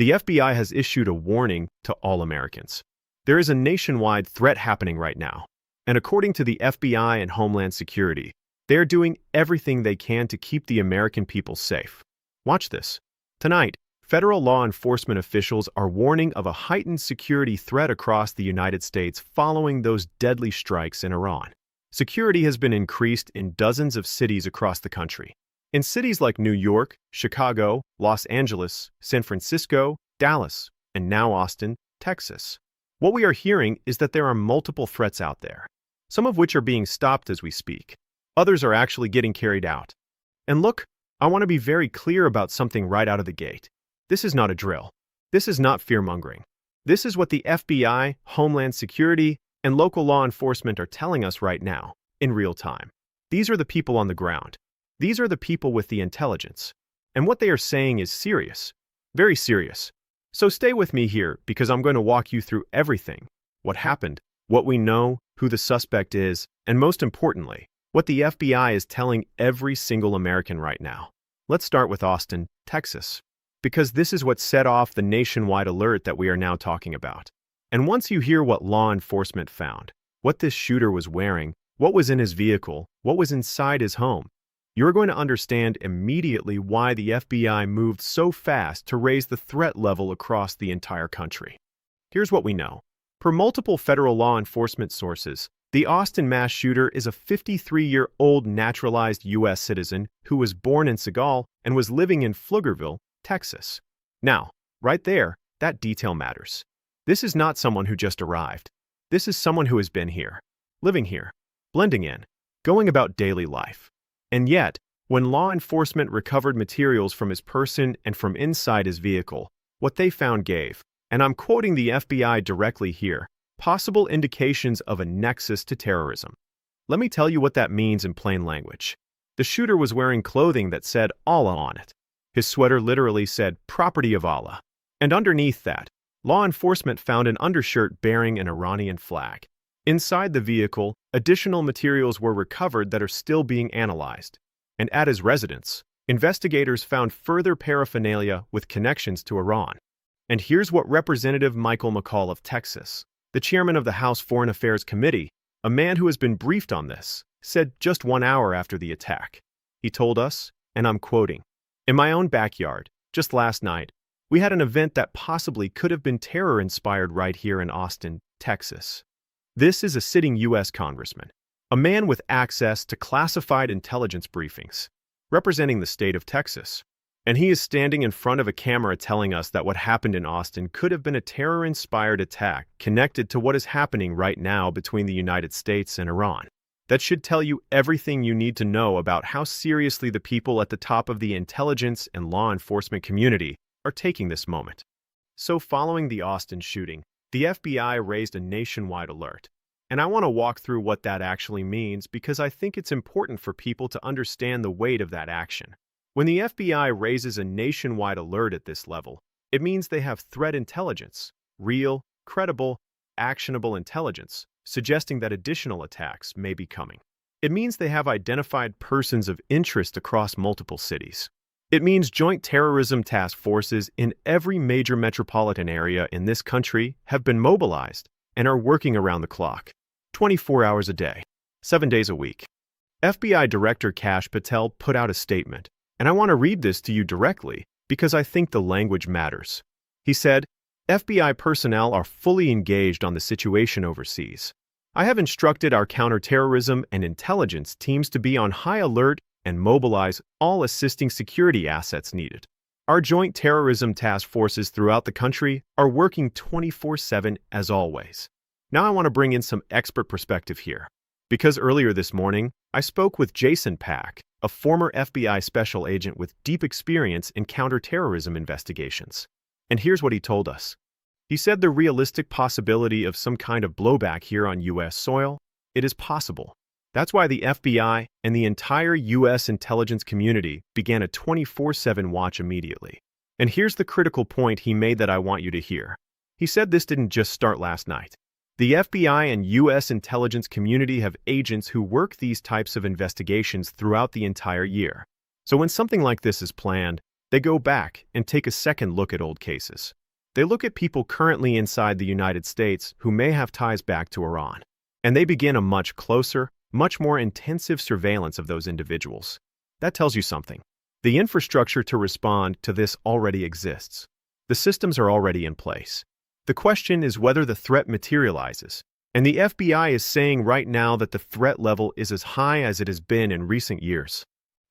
The FBI has issued a warning to all Americans. There is a nationwide threat happening right now, and according to the FBI and Homeland Security, they are doing everything they can to keep the American people safe. Watch this. Tonight, federal law enforcement officials are warning of a heightened security threat across the United States following those deadly strikes in Iran. Security has been increased in dozens of cities across the country. In cities like New York, Chicago, Los Angeles, San Francisco, Dallas, and now Austin, Texas. What we are hearing is that there are multiple threats out there, some of which are being stopped as we speak. Others are actually getting carried out. And look, I want to be very clear about something right out of the gate. This is not a drill. This is not fear-mongering. This is what the FBI, Homeland Security, and local law enforcement are telling us right now, in real time. These are the people on the ground. These are the people with the intelligence. And what they are saying is serious. Very serious. So stay with me here because I'm going to walk you through everything. What happened, what we know, who the suspect is, and most importantly, what the FBI is telling every single American right now. Let's start with Austin, Texas, because this is what set off the nationwide alert that we are now talking about. And once you hear what law enforcement found, what this shooter was wearing, what was in his vehicle, what was inside his home, you're going to understand immediately why the FBI moved so fast to raise the threat level across the entire country. Here's what we know. Per multiple federal law enforcement sources, the Austin mass shooter is a 53-year-old naturalized U.S. citizen who was born in Segal and was living in Pflugerville, Texas. Now, right there, that detail matters. This is not someone who just arrived. This is someone who has been here, living here, blending in, going about daily life. And yet, when law enforcement recovered materials from his person and from inside his vehicle, what they found gave, and I'm quoting the FBI directly here, possible indications of a nexus to terrorism. Let me tell you what that means in plain language. The shooter was wearing clothing that said Allah on it. His sweater literally said property of Allah. And underneath that, law enforcement found an undershirt bearing an Iranian flag. Inside the vehicle, additional materials were recovered that are still being analyzed. And at his residence, investigators found further paraphernalia with connections to Iran. And here's what Representative Michael McCall of Texas, the chairman of the House Foreign Affairs Committee, a man who has been briefed on this, said just 1 hour after the attack. He told us, and I'm quoting, "In my own backyard, just last night, we had an event that possibly could have been terror-inspired right here in Austin, Texas." This is a sitting U.S. congressman, a man with access to classified intelligence briefings, representing the state of Texas. And he is standing in front of a camera telling us that what happened in Austin could have been a terror-inspired attack connected to what is happening right now between the United States and Iran. That should tell you everything you need to know about how seriously the people at the top of the intelligence and law enforcement community are taking this moment. So following the Austin shooting, the FBI raised a nationwide alert. And I want to walk through what that actually means because I think it's important for people to understand the weight of that action. When the FBI raises a nationwide alert at this level, it means they have threat intelligence, real, credible, actionable intelligence, suggesting that additional attacks may be coming. It means they have identified persons of interest across multiple cities. It means joint terrorism task forces in every major metropolitan area in this country have been mobilized and are working around the clock, 24 hours a day, 7 days a week. FBI Director Kash Patel put out a statement, and I want to read this to you directly because I think the language matters. He said, "FBI personnel are fully engaged on the situation overseas. I have instructed our counterterrorism and intelligence teams to be on high alert and mobilize all assisting security assets needed. Our joint terrorism task forces throughout the country are working 24/7 as always." Now I want to bring in some expert perspective here, because earlier this morning, I spoke with Jason Pack, a former FBI special agent with deep experience in counterterrorism investigations. And here's what he told us. He said the realistic possibility of some kind of blowback here on U.S. soil, it is possible. That's why the FBI and the entire U.S. intelligence community began a 24/7 watch immediately. And here's the critical point he made that I want you to hear. He said this didn't just start last night. The FBI and U.S. intelligence community have agents who work these types of investigations throughout the entire year. So when something like this is planned, They go back and take a second look at old cases. They look at people currently inside the United States who may have ties back to Iran, and they begin a much closer, much more intensive surveillance of those individuals. That tells you something. The infrastructure to respond to this already exists. The systems are already in place. The question is whether the threat materializes, and the FBI is saying right now that the threat level is as high as it has been in recent years.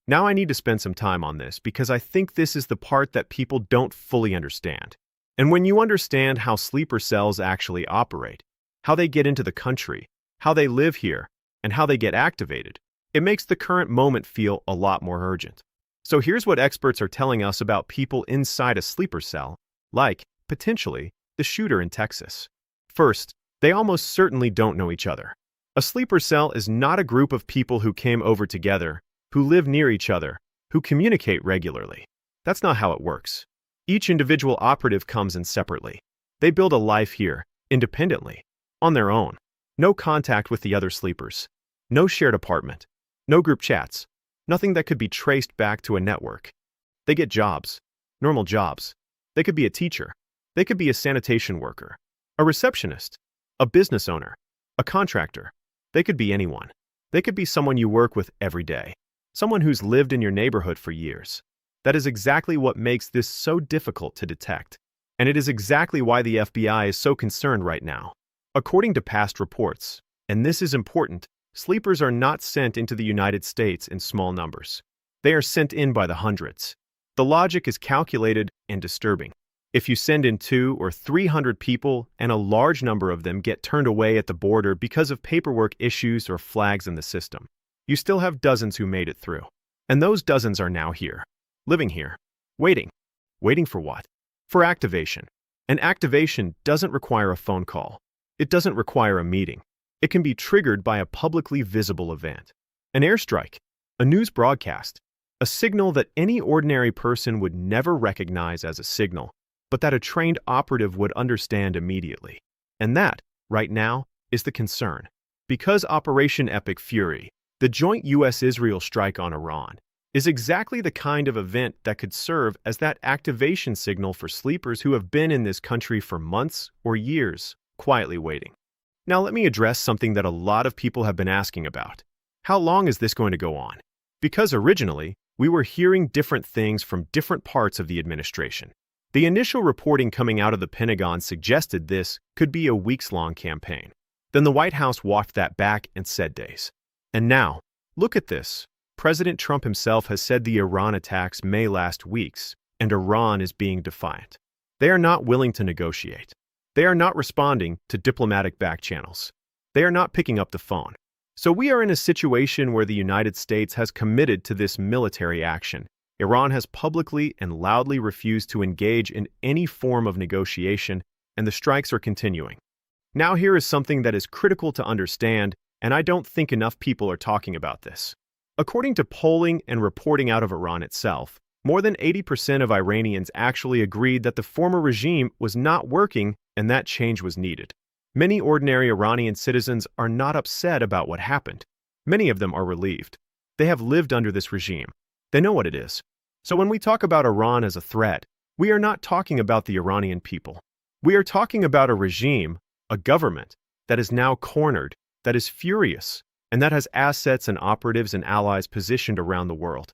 Now I need to spend some time on this because I think this is the part that people don't fully understand. And when you understand how sleeper cells actually operate, how they get into the country, how they live here, and how they get activated, it makes the current moment feel a lot more urgent. So here's what experts are telling us about people inside a sleeper cell, like, potentially, the shooter in Texas. First, they almost certainly don't know each other. A sleeper cell is not a group of people who came over together, who live near each other, who communicate regularly. That's not how it works. Each individual operative comes in separately. They build a life here, independently, on their own. No contact with the other sleepers. No shared apartment. No group chats. Nothing that could be traced back to a network. They get jobs. Normal jobs. They could be a teacher. They could be a sanitation worker. A receptionist. A business owner. A contractor. They could be anyone. They could be someone you work with every day. Someone who's lived in your neighborhood for years. That is exactly what makes this so difficult to detect. And it is exactly why the FBI is so concerned right now. According to past reports, and this is important, sleepers are not sent into the United States in small numbers. They are sent in by the hundreds. The logic is calculated and disturbing. If you send in 200 or 300 people and a large number of them get turned away at the border because of paperwork issues or flags in the system, you still have dozens who made it through. And those dozens are now here. Living here. Waiting. Waiting for what? For activation. And activation doesn't require a phone call. It doesn't require a meeting. It can be triggered by a publicly visible event. An airstrike. A news broadcast. A signal that any ordinary person would never recognize as a signal, but that a trained operative would understand immediately. And that, right now, is the concern. Because Operation Epic Fury, the joint U.S.-Israel strike on Iran, is exactly the kind of event that could serve as that activation signal for sleepers who have been in this country for months or years, quietly waiting. Now let me address something that a lot of people have been asking about. How long is this going to go on? Because originally, we were hearing different things from different parts of the administration. The initial reporting coming out of the Pentagon suggested this could be a weeks-long campaign. Then the White House walked that back and said days. And now, look at this. President Trump himself has said the Iran attacks may last weeks, and Iran is being defiant. They are not willing to negotiate. They are not responding to diplomatic back channels. They are not picking up the phone. So we are in a situation where the United States has committed to this military action. Iran has publicly and loudly refused to engage in any form of negotiation, and the strikes are continuing. Now here is something that is critical to understand, and I don't think enough people are talking about this. According to polling and reporting out of Iran itself, more than 80% of Iranians actually agreed that the former regime was not working and that change was needed. Many ordinary Iranian citizens are not upset about what happened. Many of them are relieved. They have lived under this regime. They know what it is. So when we talk about Iran as a threat, we are not talking about the Iranian people. We are talking about a regime, a government, that is now cornered, that is furious, and that has assets and operatives and allies positioned around the world.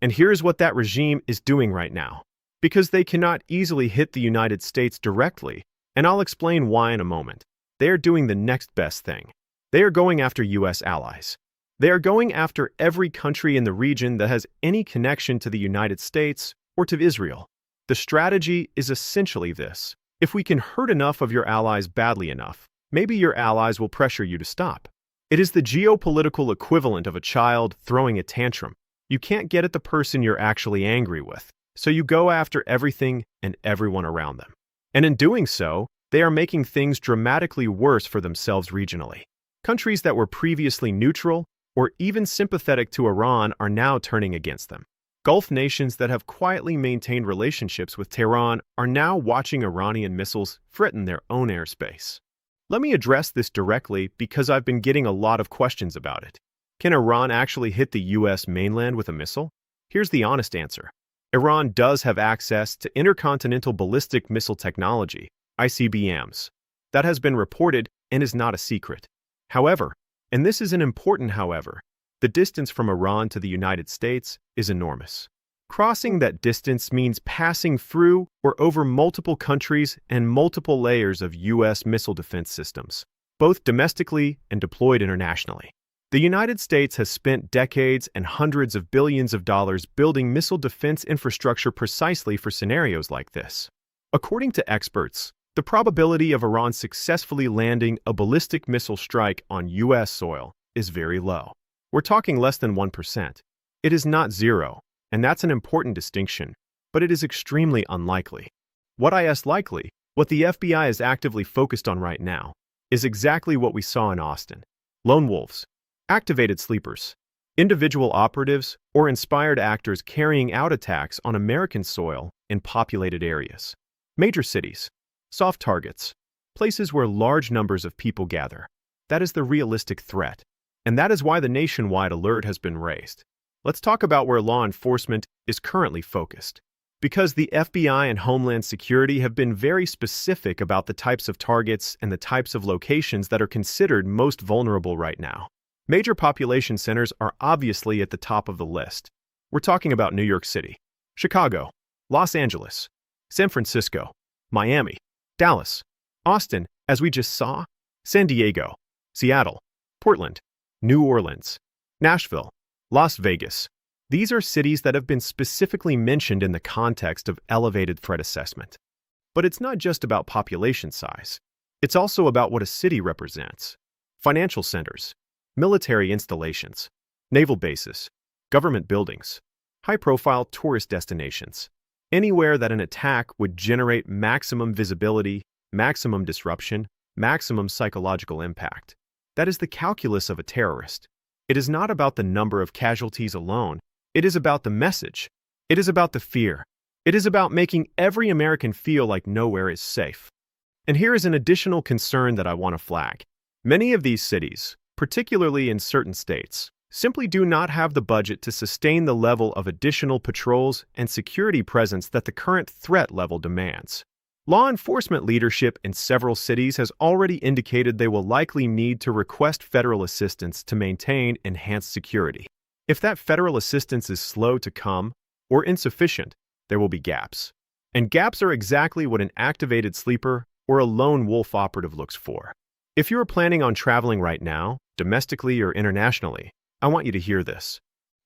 And here's what that regime is doing right now. Because they cannot easily hit the United States directly, and I'll explain why in a moment. They are doing the next best thing. They are going after U.S. allies. They are going after every country in the region that has any connection to the United States or to Israel. The strategy is essentially this. If we can hurt enough of your allies badly enough, maybe your allies will pressure you to stop. It is the geopolitical equivalent of a child throwing a tantrum. You can't get at the person you're actually angry with, so you go after everything and everyone around them. And in doing so, they are making things dramatically worse for themselves regionally. Countries that were previously neutral or even sympathetic to Iran are now turning against them. Gulf nations that have quietly maintained relationships with Tehran are now watching Iranian missiles threaten their own airspace. Let me address this directly because I've been getting a lot of questions about it. Can Iran actually hit the U.S. mainland with a missile? Here's the honest answer. Iran does have access to intercontinental ballistic missile technology, ICBMs. That has been reported and is not a secret. However, and this is an important however, the distance from Iran to the United States is enormous. Crossing that distance means passing through or over multiple countries and multiple layers of U.S. missile defense systems, both domestically and deployed internationally. The United States has spent decades and hundreds of billions of dollars building missile defense infrastructure precisely for scenarios like this. According to experts, the probability of Iran successfully landing a ballistic missile strike on U.S. soil is very low. We're talking less than 1%. It is not zero, and that's an important distinction, but it is extremely unlikely. What is likely, what the FBI is actively focused on right now, is exactly what we saw in Austin. Lone wolves, activated sleepers, individual operatives, or inspired actors carrying out attacks on American soil in populated areas. Major cities, soft targets, places where large numbers of people gather. That is the realistic threat, and that is why the nationwide alert has been raised. Let's talk about where law enforcement is currently focused. Because the FBI and Homeland Security have been very specific about the types of targets and the types of locations that are considered most vulnerable right now. Major population centers are obviously at the top of the list. We're talking about New York City, Chicago, Los Angeles, San Francisco, Miami, Dallas, Austin, as we just saw, San Diego, Seattle, Portland, New Orleans, Nashville, Las Vegas. These are cities that have been specifically mentioned in the context of elevated threat assessment. But it's not just about population size. It's also about what a city represents. Financial centers, military installations, naval bases, government buildings, high-profile tourist destinations. Anywhere that an attack would generate maximum visibility, maximum disruption, maximum psychological impact. That is the calculus of a terrorist. It is not about the number of casualties alone. It is about the message. It is about the fear. It is about making every American feel like nowhere is safe. And here is an additional concern that I want to flag. Many of these cities, particularly in certain states, simply do not have the budget to sustain the level of additional patrols and security presence that the current threat level demands. Law enforcement leadership in several cities has already indicated they will likely need to request federal assistance to maintain enhanced security. If that federal assistance is slow to come or insufficient, there will be gaps. And gaps are exactly what an activated sleeper or a lone wolf operative looks for. If you are planning on traveling right now, domestically or internationally, I want you to hear this.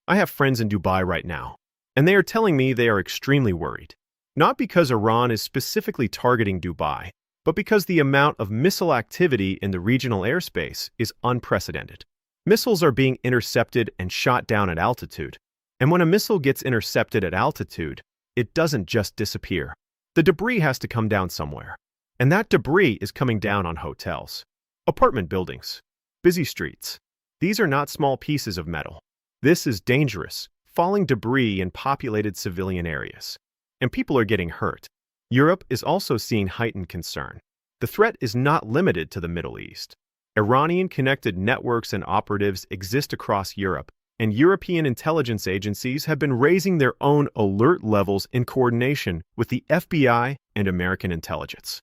I have friends in Dubai right now, and they are telling me they are extremely worried. Not because Iran is specifically targeting Dubai, but because the amount of missile activity in the regional airspace is unprecedented. Missiles are being intercepted and shot down at altitude. And when a missile gets intercepted at altitude, it doesn't just disappear. The debris has to come down somewhere. And that debris is coming down on hotels, apartment buildings, busy streets. These are not small pieces of metal. This is dangerous, falling debris in populated civilian areas. And people are getting hurt. Europe is also seeing heightened concern. The threat is not limited to the Middle East. Iranian-connected networks and operatives exist across Europe, and European intelligence agencies have been raising their own alert levels in coordination with the FBI and American intelligence.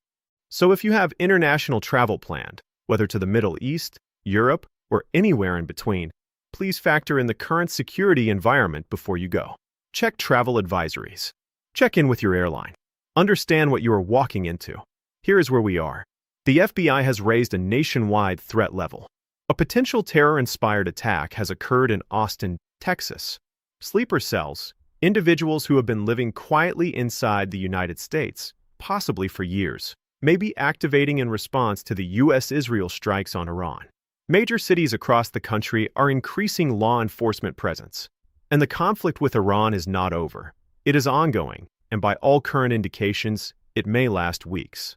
So if you have international travel planned, whether to the Middle East, Europe, or anywhere in between, please factor in the current security environment before you go. Check travel advisories. Check in with your airline. Understand what you are walking into. Here is where we are. The FBI has raised a nationwide threat level. A potential terror-inspired attack has occurred in Austin, Texas. Sleeper cells, individuals who have been living quietly inside the United States, possibly for years, may be activating in response to the U.S.-Israel strikes on Iran. Major cities across the country are increasing law enforcement presence. And the conflict with Iran is not over. It is ongoing, and by all current indications, it may last weeks.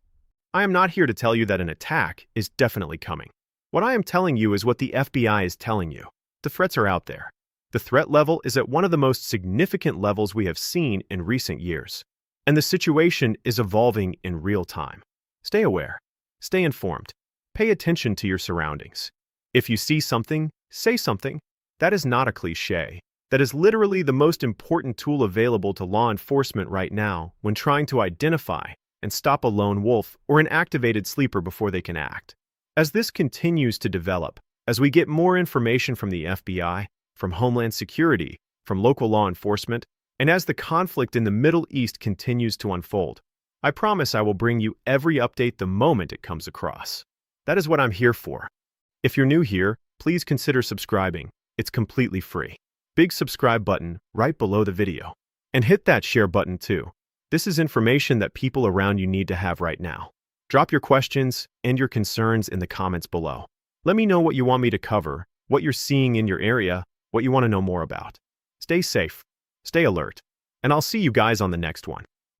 I am not here to tell you that an attack is definitely coming. What I am telling you is what the FBI is telling you. The threats are out there. The threat level is at one of the most significant levels we have seen in recent years. And the situation is evolving in real time. Stay aware. Stay informed. Pay attention to your surroundings. If you see something, say something. That is not a cliché. that is literally the most important tool available to law enforcement right now when trying to identify and stop a lone wolf or an activated sleeper before they can act. As this continues to develop, as we get more information from the FBI, from Homeland Security, from local law enforcement, and as the conflict in the Middle East continues to unfold, I promise I will bring you every update the moment it comes across. That is what I'm here for. If you're new here, please consider subscribing. It's completely free. Big subscribe button right below the video. And hit that share button too. This is information that people around you need to have right now. Drop your questions and your concerns in the comments below. Let me know what you want me to cover, what you're seeing in your area, what you want to know more about. Stay safe, stay alert, and I'll see you guys on the next one.